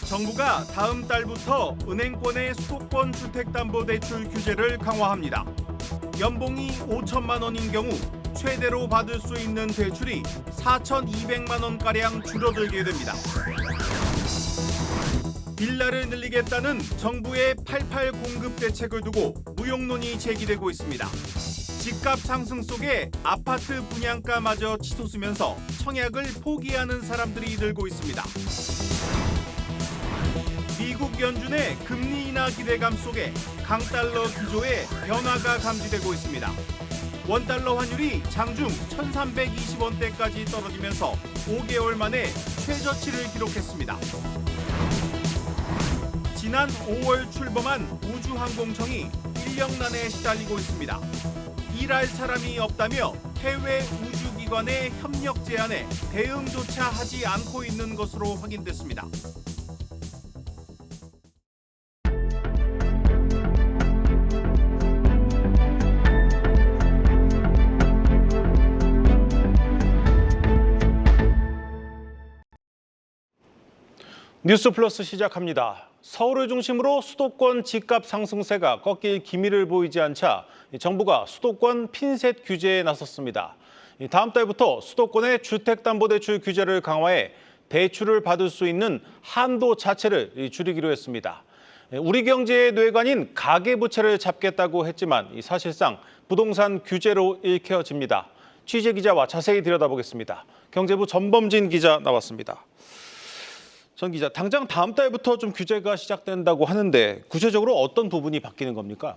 정부가 다음 달부터 은행권의 수도권 주택담보대출 규제를 강화합니다. 연봉이 5천만 원인 경우 최대로 받을 수 있는 대출이 4,200만 원가량 줄어들게 됩니다. 빌라를 늘리겠다는 정부의 88 공급 대책을 두고 무용론이 제기되고 있습니다. 집값 상승 속에 아파트 분양가마저 치솟으면서 청약을 포기하는 사람들이 늘고 있습니다. 미국 연준의 금리 인하 기대감 속에 강달러 기조에 변화가 감지되고 있습니다. 원달러 환율이 장중 1,320원대까지 떨어지면서 5개월 만에 최저치를 기록했습니다. 지난 5월 출범한 우주항공청이 인력난에 시달리고 있습니다. 일할 사람이 없다며 해외 우주기관의 협력 제안에 대응조차 하지 않고 있는 것으로 확인됐습니다. 뉴스 플러스 시작합니다. 서울을 중심으로 수도권 집값 상승세가 꺾일 기미를 보이지 않자 정부가 수도권 핀셋 규제에 나섰습니다. 다음 달부터 수도권의 주택담보대출 규제를 강화해 대출을 받을 수 있는 한도 자체를 줄이기로 했습니다. 우리 경제의 뇌관인 가계부채를 잡겠다고 했지만 사실상 부동산 규제로 읽혀집니다. 취재 기자와 자세히 들여다보겠습니다. 경제부 전범진 기자 나왔습니다. 전 기자, 당장 다음 달부터 좀 규제가 시작된다고 하는데 구체적으로 어떤 부분이 바뀌는 겁니까?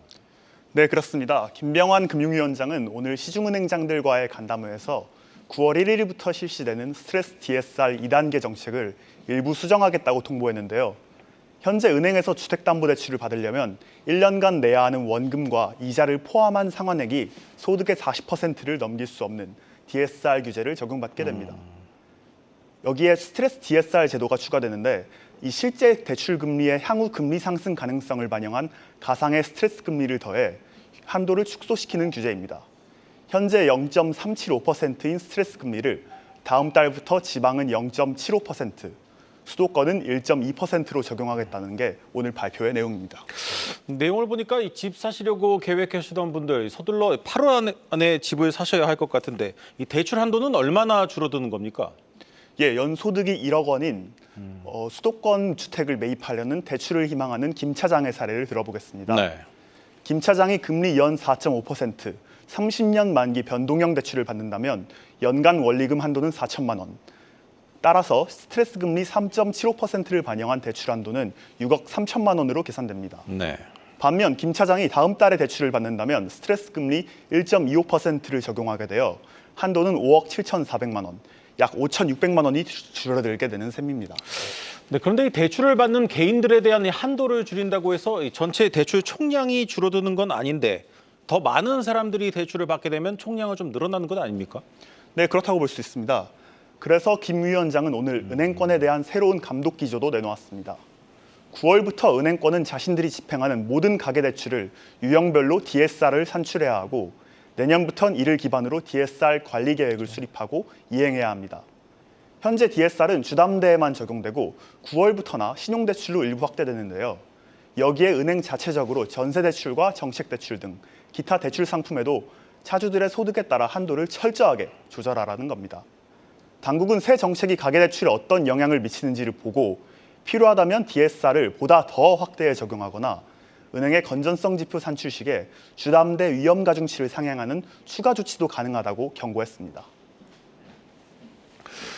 네, 그렇습니다. 김병환 금융위원장은 오늘 시중은행장들과의 간담회에서 9월 1일부터 실시되는 스트레스 DSR 2단계 정책을 일부 수정하겠다고 통보했는데요. 현재 은행에서 주택담보대출을 받으려면 1년간 내야 하는 원금과 이자를 포함한 상환액이 소득의 40%를 넘길 수 없는 DSR 규제를 적용받게 됩니다. 여기에 스트레스 DSR 제도가 추가되는데 이 실제 대출 금리의 향후 금리 상승 가능성을 반영한 가상의 스트레스 금리를 더해 한도를 축소시키는 규제입니다. 현재 0.375%인 스트레스 금리를 다음 달부터 지방은 0.75%, 수도권은 1.2%로 적용하겠다는 게 오늘 발표의 내용입니다. 내용을 보니까 이 집 사시려고 계획하시던 분들 서둘러 8월 안에 집을 사셔야 할 것 같은데 이 대출 한도는 얼마나 줄어드는 겁니까? 예, 연소득이 1억 원인 수도권 주택을 매입하려는 대출을 희망하는 김 차장의 사례를 들어보겠습니다. 네. 김 차장이 금리 연 4.5%, 30년 만기 변동형 대출을 받는다면 연간 원리금 한도는 4천만 원. 따라서 스트레스 금리 3.75%를 반영한 대출 한도는 6억 3천만 원으로 계산됩니다. 네. 반면 김 차장이 다음 달에 대출을 받는다면 스트레스 금리 1.25%를 적용하게 되어 한도는 5억 7,400만 원. 약 5,600만 원이 줄어들게 되는 셈입니다. 네, 그런데 이 대출을 받는 개인들에 대한 한도를 줄인다고 해서 전체 대출 총량이 줄어드는 건 아닌데 더 많은 사람들이 대출을 받게 되면 총량은 좀 늘어나는 건 아닙니까? 네, 그렇다고 볼 수 있습니다. 그래서 김 위원장은 오늘 은행권에 대한 새로운 감독 기조도 내놓았습니다. 9월부터 은행권은 자신들이 집행하는 모든 가계대출을 유형별로 DSR을 산출해야 하고 내년부터는 이를 기반으로 DSR 관리 계획을 수립하고 이행해야 합니다. 현재 DSR은 주담대에만 적용되고 9월부터나 신용대출로 일부 확대되는데요. 여기에 은행 자체적으로 전세대출과 정책대출 등 기타 대출 상품에도 차주들의 소득에 따라 한도를 철저하게 조절하라는 겁니다. 당국은 새 정책이 가계대출에 어떤 영향을 미치는지를 보고 필요하다면 DSR을 보다 더 확대해 적용하거나 은행의 건전성 지표 산출 시에 주담대 위험 가중치를 상향하는 추가 조치도 가능하다고 경고했습니다.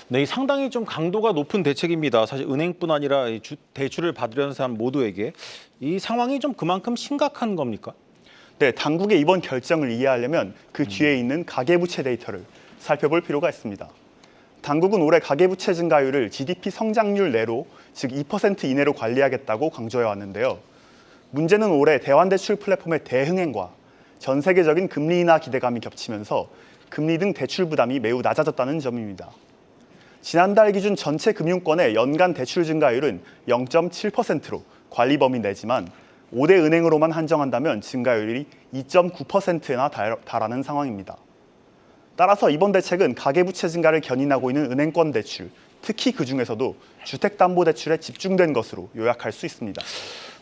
네, 이 상당히 좀 강도가 높은 대책입니다. 사실 은행뿐 아니라 대출을 받으려는 사람 모두에게 이 상황이 좀 그만큼 심각한 겁니까? 네, 당국의 이번 결정을 이해하려면 그 뒤에 있는 가계부채 데이터를 살펴볼 필요가 있습니다. 당국은 올해 가계부채 증가율을 GDP 성장률 내로, 즉 2% 이내로 관리하겠다고 강조해 왔는데요. 문제는 올해 대환대출 플랫폼의 대흥행과 전 세계적인 금리 인하 기대감이 겹치면서 금리 등 대출 부담이 매우 낮아졌다는 점입니다. 지난달 기준 전체 금융권의 연간 대출 증가율은 0.7%로 관리 범위 내지만 5대 은행으로만 한정한다면 증가율이 2.9%나 달하는 상황입니다. 따라서 이번 대책은 가계부채 증가를 견인하고 있는 은행권 대출, 특히 그중에서도 주택담보대출에 집중된 것으로 요약할 수 있습니다.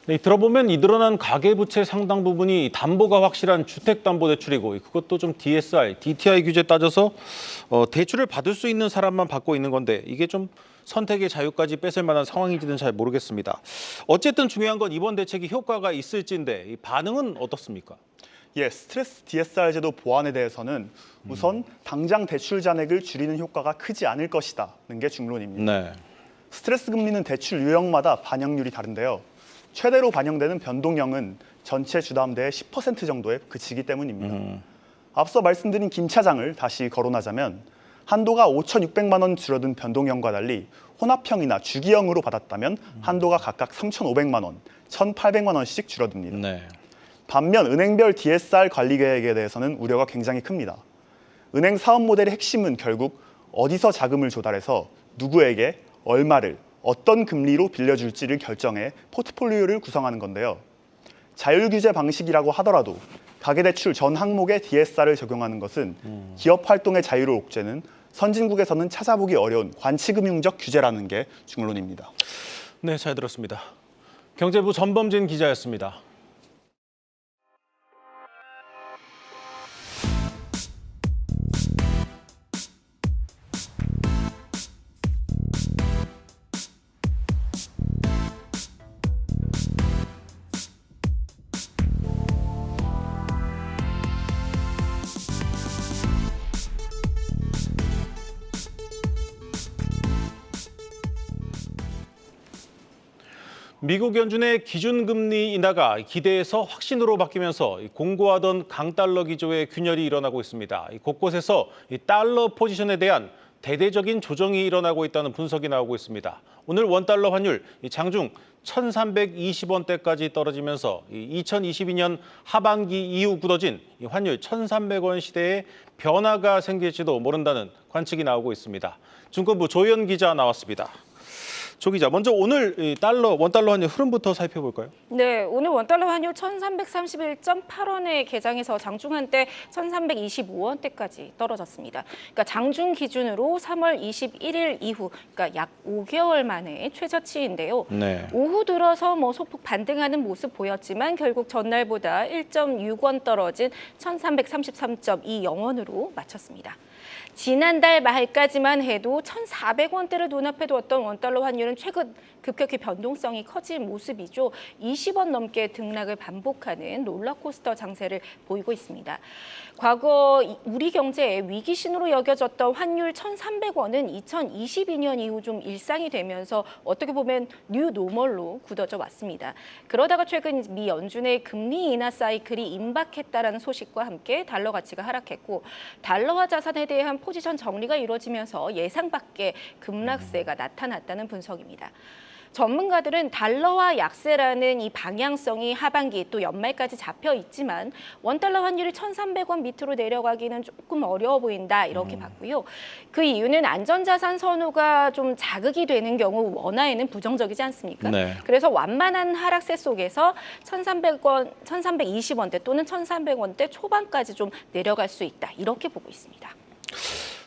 네, 들어보면 이 늘어난 가계부채 상당 부분이 담보가 확실한 주택담보대출이고 그것도 좀 DSR, DTI 규제 따져서 대출을 받을 수 있는 사람만 받고 있는 건데 이게 좀 선택의 자유까지 뺏을 만한 상황인지는 잘 모르겠습니다. 어쨌든 중요한 건 이번 대책이 효과가 있을지인데 이 반응은 어떻습니까? 예, 스트레스 DSR 제도 보완에 대해서는 우선 당장 대출 잔액을 줄이는 효과가 크지 않을 것이다는 게 중론입니다. 네. 스트레스 금리는 대출 유형마다 반영률이 다른데요. 최대로 반영되는 변동형은 전체 주담대의 10% 정도에 그치기 때문입니다. 앞서 말씀드린 김 차장을 다시 거론하자면 한도가 5,600만 원 줄어든 변동형과 달리 혼합형이나 주기형으로 받았다면 한도가 각각 3,500만 원, 1,800만 원씩 줄어듭니다. 네. 반면 은행별 DSR 관리 계획에 대해서는 우려가 굉장히 큽니다. 은행 사업 모델의 핵심은 결국 어디서 자금을 조달해서 누구에게 얼마를 어떤 금리로 빌려줄지를 결정해 포트폴리오를 구성하는 건데요. 자율규제 방식이라고 하더라도 가계대출 전 항목에 DSR을 적용하는 것은 기업 활동의 자유를 옥죄는 선진국에서는 찾아보기 어려운 관치금융적 규제라는 게 중론입니다. 네, 잘 들었습니다. 경제부 전범진 기자였습니다. 미국 연준의 기준금리 인하가 기대에서 확신으로 바뀌면서 공고하던 강달러 기조의 균열이 일어나고 있습니다. 곳곳에서 달러 포지션에 대한 대대적인 조정이 일어나고 있다는 분석이 나오고 있습니다. 오늘 원달러 환율 장중 1,320원대까지 떨어지면서 2022년 하반기 이후 굳어진 환율 1,300원 시대에 변화가 생길지도 모른다는 관측이 나오고 있습니다. 증권부 조현 기자 나왔습니다. 조 기자, 먼저 오늘 원달러 환율 흐름부터 살펴볼까요? 네, 오늘 원달러 환율 1,331.8원에 개장해서 장중 한때 1,325원대까지 떨어졌습니다. 그러니까 장중 기준으로 3월 21일 이후, 그러니까 약 5개월 만에 최저치인데요. 네. 오후 들어서 소폭 반등하는 모습 보였지만 결국 전날보다 1.6원 떨어진 1,333.20원으로 마쳤습니다. 지난달 말까지만 해도 1,400원대를 눈앞에 두었던 원달러 환율은 최근 급격히 변동성이 커진 모습이죠. 20원 넘게 등락을 반복하는 롤러코스터 장세를 보이고 있습니다. 과거 우리 경제의 위기신으로 여겨졌던 환율 1,300원은 2022년 이후 좀 일상이 되면서 어떻게 보면 뉴 노멀로 굳어져 왔습니다. 그러다가 최근 미 연준의 금리 인하 사이클이 임박했다라는 소식과 함께 달러 가치가 하락했고 달러화 자산에 대한 포지션 정리가 이루어지면서 예상 밖의 급락세가 나타났다는 분석입니다. 전문가들은 달러화 약세라는 이 방향성이 하반기 또 연말까지 잡혀 있지만 원달러 환율이 1,300원 밑으로 내려가기는 조금 어려워 보인다 이렇게 봤고요. 그 이유는 안전자산 선호가 좀 자극이 되는 경우 원화에는 부정적이지 않습니까? 네. 그래서 완만한 하락세 속에서 1,300원, 1,320원대 또는 1,300원대 초반까지 좀 내려갈 수 있다 이렇게 보고 있습니다.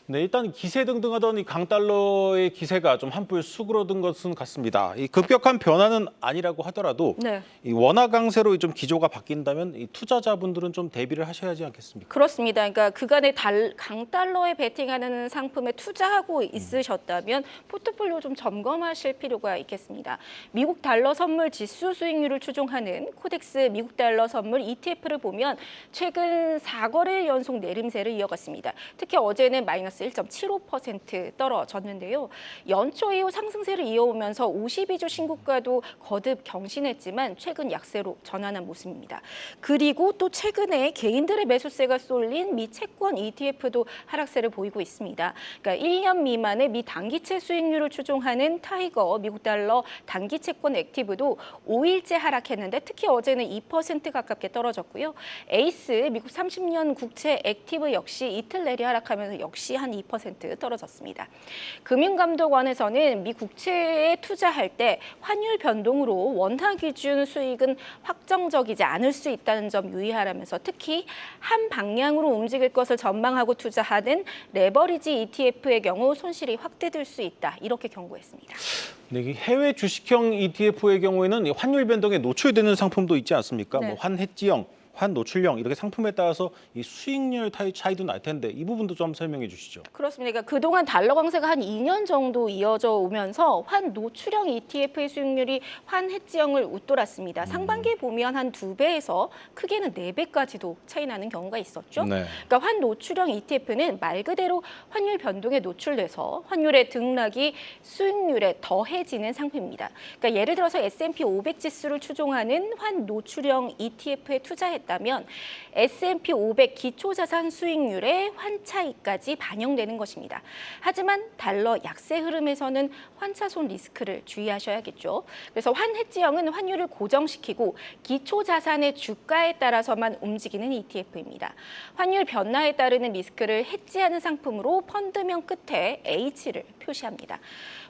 네, 일단 기세등등하던 이 강달러의 기세가 좀 한풀 수그러든 것은 같습니다. 이 급격한 변화는 아니라고 하더라도 네. 이 원화 강세로 좀 기조가 바뀐다면 이 투자자분들은 좀 대비를 하셔야 하지 않겠습니까? 그렇습니다. 그러니까 그간의 강달러에 베팅하는 상품에 투자하고 있으셨다면 포트폴리오 좀 점검하실 필요가 있겠습니다. 미국 달러 선물 지수 수익률을 추종하는 코덱스 미국 달러 선물 ETF를 보면 최근 4거래일 연속 내림세를 이어갔습니다. 특히 어제는 마이너스 1.75% 떨어졌는데요. 연초 이후 상승세를 이어오면서 52주 신고가도 거듭 경신했지만 최근 약세로 전환한 모습입니다. 그리고 또 최근에 개인들의 매수세가 쏠린 미 채권 ETF도 하락세를 보이고 있습니다. 그러니까 1년 미만의 미 단기채 수익률을 추종하는 타이거 미국 달러 단기 채권 액티브도 5일째 하락했는데 특히 어제는 2% 가깝게 떨어졌고요. 에이스 미국 30년 국채 액티브 역시 이틀 내리 하락하면서 역시 한 한 2% 떨어졌습니다. 금융감독원에서는 미 국채에 투자할 때 환율 변동으로 원화 기준 수익은 확정적이지 않을 수 있다는 점 유의하라면서 특히 한 방향으로 움직일 것을 전망하고 투자하는 레버리지 ETF의 경우 손실이 확대될 수 있다. 이렇게 경고했습니다. 네, 이 해외 주식형 ETF의 경우에는 이 환율 변동에 노출되는 상품도 있지 않습니까? 네. 뭐 환해지형, 환노출형 이렇게 상품에 따라서 이 수익률 차이도 날 텐데 이 부분도 좀 설명해 주시죠. 그렇습니다. 그러니까 그동안 달러 강세가 한 2년 정도 이어져 오면서 환 노출형 ETF의 수익률이 환 해지형을 웃돌았습니다. 상반기에 보면 한 2배에서 크게는 4배까지도 차이 나는 경우가 있었죠. 네. 그러니까 환 노출형 ETF는 말 그대로 환율 변동에 노출돼서 환율의 등락이 수익률에 더해지는 상품입니다. 그러니까 예를 들어서 S&P 500 지수를 추종하는 환 노출형 ETF에 투자했다면 S&P 500 기초자산 수익률의 환차익까지 반영되는 것입니다. 하지만 달러 약세 흐름에서는 환차손 리스크를 주의하셔야겠죠. 그래서 환해지형은 환율을 고정시키고 기초자산의 주가에 따라서만 움직이는 ETF입니다. 환율 변화에 따르는 리스크를 해지하는 상품으로 펀드명 끝에 H를 표시합니다.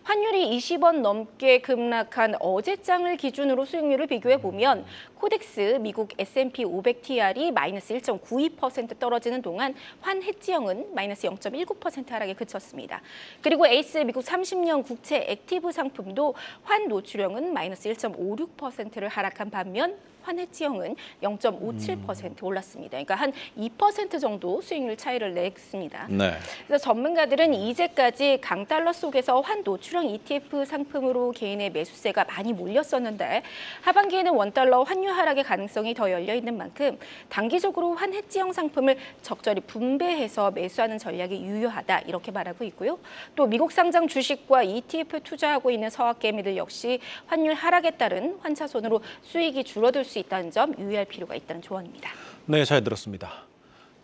환율이 20원 넘게 급락한 어제장을 기준으로 수익률을 비교해 보면 코덱스 미국 S&P 500 TR이 마이너스 1.92% 떨어지는 동안 환 해지형은 마이너스 0.19% 하락에 그쳤습니다. 그리고 에이스 미국 30년 국채 액티브 상품도 환 노출형은 마이너스 1.56%를 하락한 반면 환 해지형은 0.57% 올랐습니다. 그러니까 한 2% 정도 수익률 차이를 냈습니다. 네. 그래서 전문가들은 이제까지 강달러 속에서 환 노출형 ETF 상품으로 개인의 매수세가 많이 몰렸었는데 하반기에는 원달러 환율 하락의 가능성이 더 열려 있는 만큼 단기적으로 환 해지형 상품을 적절히 분배해서 매수하는 전략이 유효하다 이렇게 말하고 있고요. 또 미국 상장 주식과 ETF에 투자하고 있는 서학개미들 역시 환율 하락에 따른 환차손으로 수익이 줄어들 수 있다는 점 유의할 필요가 있다는 조언입니다. 네, 잘 들었습니다.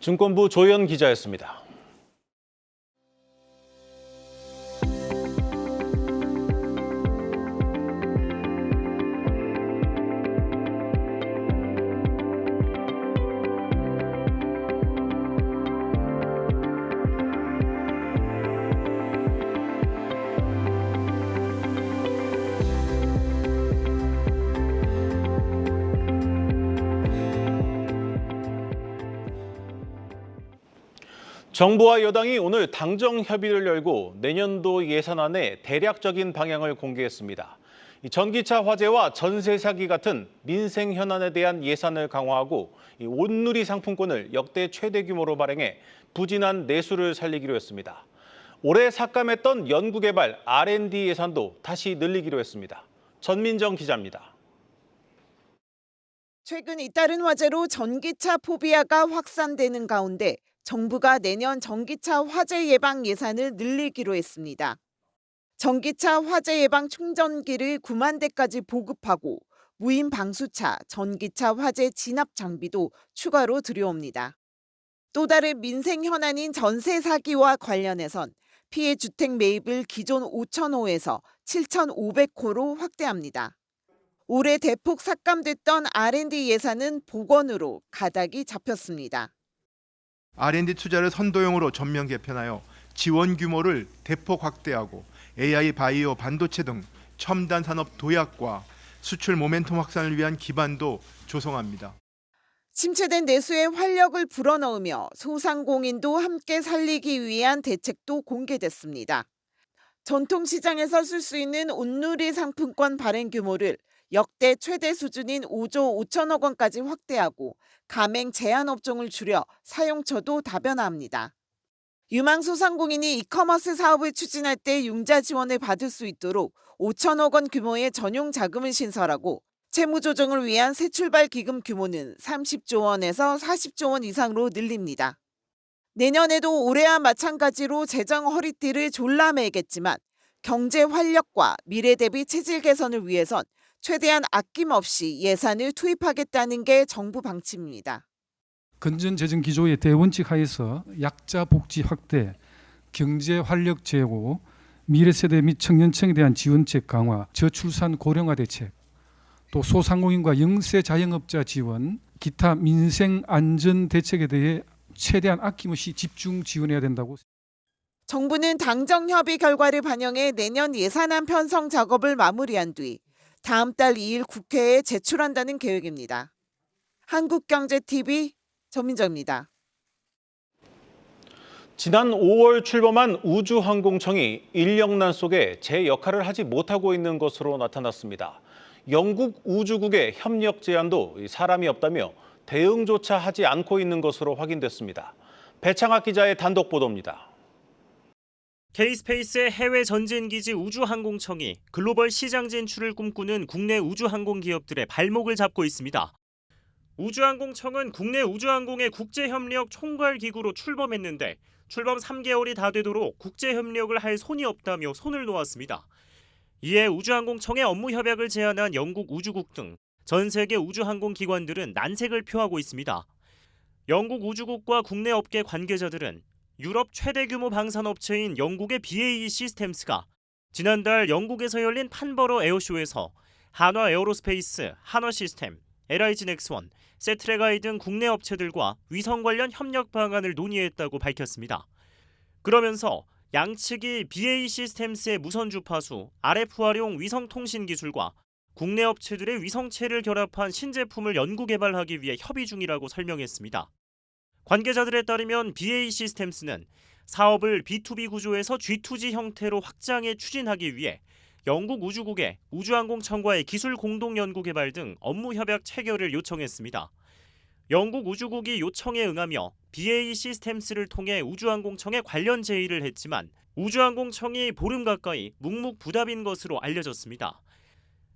증권부 조현 기자였습니다. 정부와 여당이 오늘 당정 협의를 열고 내년도 예산안의 대략적인 방향을 공개했습니다. 전기차 화재와 전세 사기 같은 민생 현안에 대한 예산을 강화하고 온누리 상품권을 역대 최대 규모로 발행해 부진한 내수를 살리기로 했습니다. 올해 삭감했던 연구개발 R&D 예산도 다시 늘리기로 했습니다. 전민정 기자입니다. 최근 잇따른 화재로 전기차 포비아가 확산되는 가운데 정부가 내년 전기차 화재 예방 예산을 늘리기로 했습니다. 전기차 화재 예방 충전기를 9만 대까지 보급하고 무인 방수차, 전기차 화재 진압 장비도 추가로 들여옵니다. 또 다른 민생 현안인 전세 사기와 관련해선 피해 주택 매입을 기존 5,000호에서 7,500호로 확대합니다. 올해 대폭 삭감됐던 R&D 예산은 복원으로 가닥이 잡혔습니다. R&D 투자를 선도형으로 전면 개편하여 지원 규모를 대폭 확대하고 AI, 바이오, 반도체 등 첨단 산업 도약과 수출 모멘텀 확산을 위한 기반도 조성합니다. 침체된 내수에 활력을 불어넣으며 소상공인도 함께 살리기 위한 대책도 공개됐습니다. 전통시장에서 쓸 수 있는 온누리 상품권 발행 규모를 역대 최대 수준인 5조 5천억 원까지 확대하고 가맹 제한 업종을 줄여 사용처도 다변화합니다. 유망소상공인이 이커머스 사업을 추진할 때 융자 지원을 받을 수 있도록 5천억 원 규모의 전용 자금을 신설하고 채무 조정을 위한 새출발 기금 규모는 30조 원에서 40조 원 이상으로 늘립니다. 내년에도 올해와 마찬가지로 재정 허리띠를 졸라매겠지만 경제 활력과 미래 대비 체질 개선을 위해선 최대한 아낌없이 예산을 투입하겠다는 게 정부 방침입니다. 건전 재정 기조의 대원칙 하에서 약자 복지 확대, 경제 활력 제고, 미래 세대 및 청년층에 대한 지원책 강화, 저출산 고령화 대책, 또 소상공인과 영세 자영업자 지원, 기타 민생 안전 대책에 대해 최대한 아낌없이 집중 지원해야 된다고. 정부는 당정 협의 결과를 반영해 내년 예산안 편성 작업을 마무리한 뒤 다음 달 2일 국회에 제출한다는 계획입니다. 한국경제TV 전민정입니다. 지난 5월 출범한 우주항공청이 인력난 속에 제 역할을 하지 못하고 있는 것으로 나타났습니다. 영국 우주국의 협력 제안도 사람이 없다며 대응조차 하지 않고 있는 것으로 확인됐습니다. 배창학 기자의 단독 보도입니다. K-스페이스의 해외 전진기지 우주항공청이 글로벌 시장 진출을 꿈꾸는 국내 우주항공 기업들의 발목을 잡고 있습니다. 우주항공청은 국내 우주항공의 국제협력 총괄기구로 출범했는데 출범 3개월이 다 되도록 국제협력을 할 손이 없다며 손을 놓았습니다. 이에 우주항공청의 업무 협약을 제안한 영국 우주국 등 전 세계 우주항공 기관들은 난색을 표하고 있습니다. 영국 우주국과 국내 업계 관계자들은 유럽 최대 규모 방산업체인 영국의 BAE 시스템스가 지난달 영국에서 열린 판버러 에어쇼에서 한화 에어로스페이스, 한화 시스템, LIG 넥스원, 세트레가이 등 국내 업체들과 위성 관련 협력 방안을 논의했다고 밝혔습니다. 그러면서 양측이 BAE 시스템스의 무선 주파수, RF 활용 위성 통신 기술과 국내 업체들의 위성체를 결합한 신제품을 연구 개발하기 위해 협의 중이라고 설명했습니다. 관계자들에 따르면 BAE 시스템스는 사업을 B2B 구조에서 G2G 형태로 확장해 추진하기 위해 영국 우주국에 우주항공청과의 기술 공동 연구 개발 등 업무 협약 체결을 요청했습니다. 영국 우주국이 요청에 응하며 BAE 시스템스를 통해 우주항공청에 관련 제의를 했지만 우주항공청이 보름 가까이 묵묵부답인 것으로 알려졌습니다.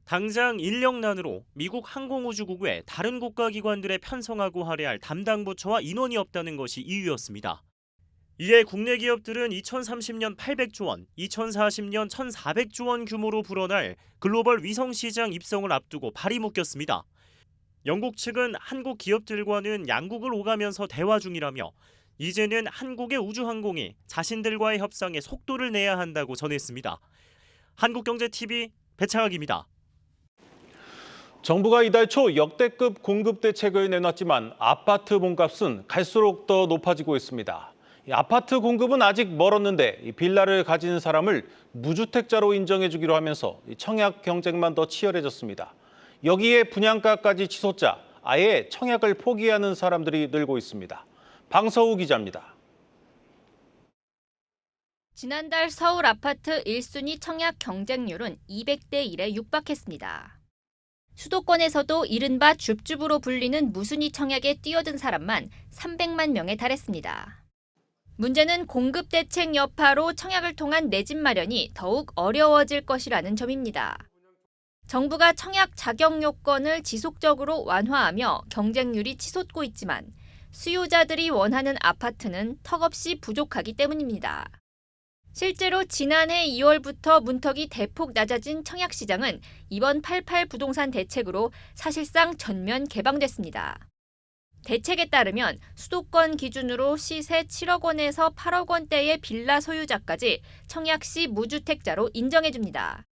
당장 인력난으로 미국 항공우주국 외 다른 국가기관들에 편성하고 할애할 담당 부처와 인원이 없다는 것이 이유였습니다. 이에 국내 기업들은 2030년 800조 원, 2040년 1,400조 원 규모로 불어날 글로벌 위성시장 입성을 앞두고 발이 묶였습니다. 영국 측은 한국 기업들과는 양국을 오가면서 대화 중이라며 이제는 한국의 우주항공이 자신들과의 협상에 속도를 내야 한다고 전했습니다. 한국경제TV 배창학입니다. 정부가 이달 초 역대급 공급 대책을 내놨지만 아파트 몸값은 갈수록 더 높아지고 있습니다. 아파트 공급은 아직 멀었는데 빌라를 가진 사람을 무주택자로 인정해주기로 하면서 청약 경쟁만 더 치열해졌습니다. 여기에 분양가까지 치솟자 아예 청약을 포기하는 사람들이 늘고 있습니다. 방서우 기자입니다. 지난달 서울 아파트 1순위 청약 경쟁률은 200대 1에 육박했습니다. 수도권에서도 이른바 줍줍으로 불리는 무순위 청약에 뛰어든 사람만 300만 명에 달했습니다. 문제는 공급 대책 여파로 청약을 통한 내 집 마련이 더욱 어려워질 것이라는 점입니다. 정부가 청약 자격 요건을 지속적으로 완화하며 경쟁률이 치솟고 있지만 수요자들이 원하는 아파트는 턱없이 부족하기 때문입니다. 실제로 지난해 2월부터 문턱이 대폭 낮아진 청약시장은 이번 88 부동산 대책으로 사실상 전면 개방됐습니다. 대책에 따르면 수도권 기준으로 시세 7억 원에서 8억 원대의 빌라 소유자까지 청약 시 무주택자로 인정해줍니다.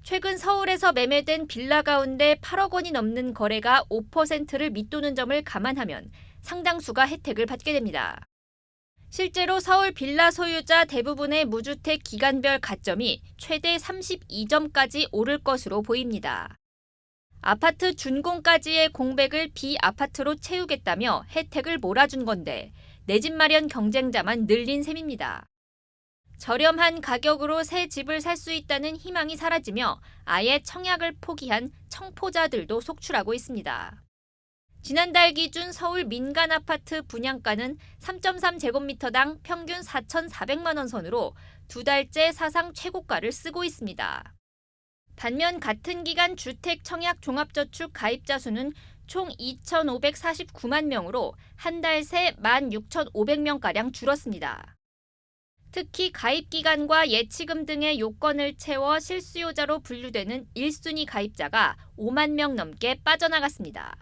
최근 서울에서 매매된 빌라 가운데 8억 원이 넘는 거래가 5%를 밑도는 점을 감안하면 상당수가 혜택을 받게 됩니다. 실제로 서울 빌라 소유자 대부분의 무주택 기간별 가점이 최대 32점까지 오를 것으로 보입니다. 아파트 준공까지의 공백을 비아파트로 채우겠다며 혜택을 몰아준 건데 내 집 마련 경쟁자만 늘린 셈입니다. 저렴한 가격으로 새 집을 살 수 있다는 희망이 사라지며 아예 청약을 포기한 청포자들도 속출하고 있습니다. 지난달 기준 서울 민간 아파트 분양가는 3.3제곱미터당 평균 4,400만 원 선으로 두 달째 사상 최고가를 쓰고 있습니다. 반면 같은 기간 주택 청약 종합저축 가입자 수는 총 2,549만 명으로 한 달 새 16,500명가량 줄었습니다. 특히 가입 기간과 예치금 등의 요건을 채워 실수요자로 분류되는 1순위 가입자가 5만 명 넘게 빠져나갔습니다.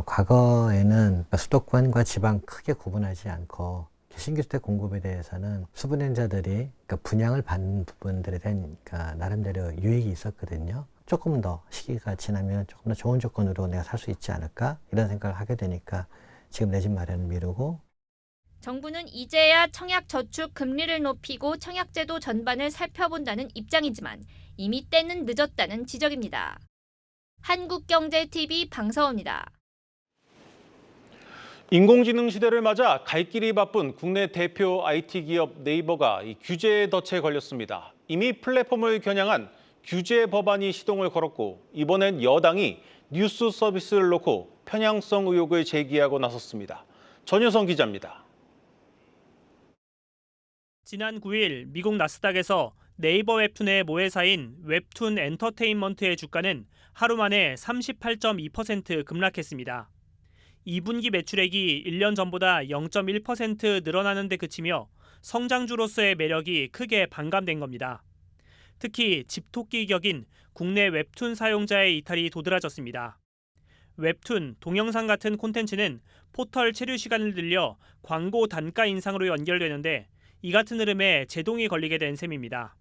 과거에는 수도권과 지방 크게 구분하지 않고 신규 주택 공급에 대해서는 수분행자들이 분양을 받는 부분들에 대한 나름대로 유익이 있었거든요. 조금 더 시기가 지나면 조금 더 좋은 조건으로 내가 살 수 있지 않을까 이런 생각을 하게 되니까 지금 내 집 마련을 미루고. 정부는 이제야 청약 저축 금리를 높이고 청약제도 전반을 살펴본다는 입장이지만 이미 때는 늦었다는 지적입니다. 한국경제TV 방서호입니다. 인공지능 시대를 맞아 갈 길이 바쁜 국내 대표 IT 기업 네이버가 규제의 덫에 걸렸습니다. 이미 플랫폼을 겨냥한 규제 법안이 시동을 걸었고 이번엔 여당이 뉴스 서비스를 놓고 편향성 의혹을 제기하고 나섰습니다. 전효성 기자입니다. 지난 9일 미국 나스닥에서 네이버 웹툰의 모회사인 웹툰 엔터테인먼트의 주가는 하루 만에 38.2% 급락했습니다. 2분기 매출액이 1년 전보다 0.1% 늘어나는 데 그치며 성장주로서의 매력이 크게 반감된 겁니다. 특히 집토끼 격인 국내 웹툰 사용자의 이탈이 도드라졌습니다. 웹툰, 동영상 같은 콘텐츠는 포털 체류 시간을 늘려 광고 단가 인상으로 연결되는데 이 같은 흐름에 제동이 걸리게 된 셈입니다.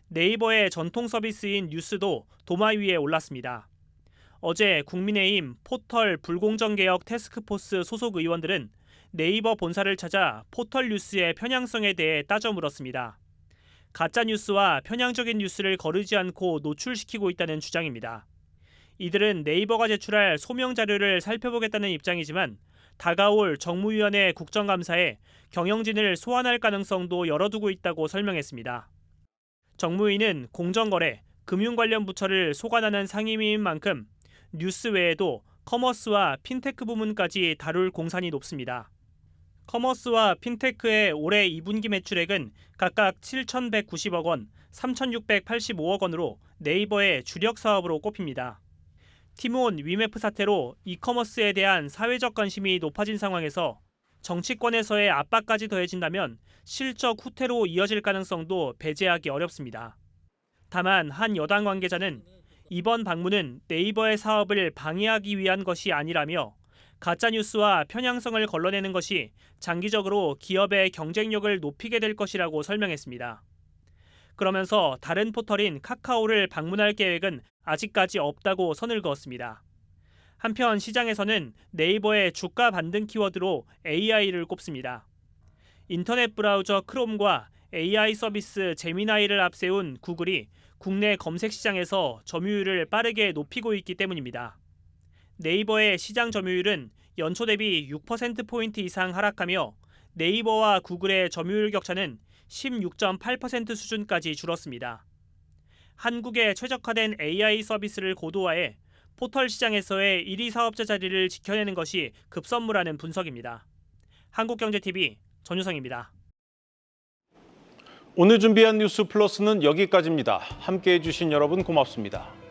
네이버의 전통 서비스인 뉴스도 도마 위에 올랐습니다. 어제 국민의힘 포털 불공정 개혁 태스크포스 소속 의원들은 네이버 본사를 찾아 포털 뉴스의 편향성에 대해 따져 물었습니다. 가짜 뉴스와 편향적인 뉴스를 거르지 않고 노출시키고 있다는 주장입니다. 이들은 네이버가 제출할 소명 자료를 살펴보겠다는 입장이지만 다가올 정무위원회 국정감사에 경영진을 소환할 가능성도 열어두고 있다고 설명했습니다. 정무위는 공정거래, 금융 관련 부처를 소관하는 상임위인 만큼 뉴스 외에도 커머스와 핀테크 부문까지 다룰 공산이 높습니다. 커머스와 핀테크의 올해 2분기 매출액은 각각 7,190억 원, 3,685억 원으로 네이버의 주력 사업으로 꼽힙니다. 티몬 위메프 사태로 이커머스에 대한 사회적 관심이 높아진 상황에서 정치권에서의 압박까지 더해진다면 실적 후퇴로 이어질 가능성도 배제하기 어렵습니다. 다만 한 여당 관계자는 이번 방문은 네이버의 사업을 방해하기 위한 것이 아니라며 가짜뉴스와 편향성을 걸러내는 것이 장기적으로 기업의 경쟁력을 높이게 될 것이라고 설명했습니다. 그러면서 다른 포털인 카카오를 방문할 계획은 아직까지 없다고 선을 그었습니다. 한편 시장에서는 네이버의 주가 반등 키워드로 AI를 꼽습니다. 인터넷 브라우저 크롬과 AI 서비스 제미나이를 앞세운 구글이 국내 검색 시장에서 점유율을 빠르게 높이고 있기 때문입니다. 네이버의 시장 점유율은 연초 대비 6%포인트 이상 하락하며 네이버와 구글의 점유율 격차는 16.8% 수준까지 줄었습니다. 한국의 최적화된 AI 서비스를 고도화해 포털 시장에서의 1위 사업자 자리를 지켜내는 것이 급선무라는 분석입니다. 한국경제TV 전유성입니다. 오늘 준비한 뉴스 플러스는 여기까지입니다. 함께해 주신 여러분 고맙습니다.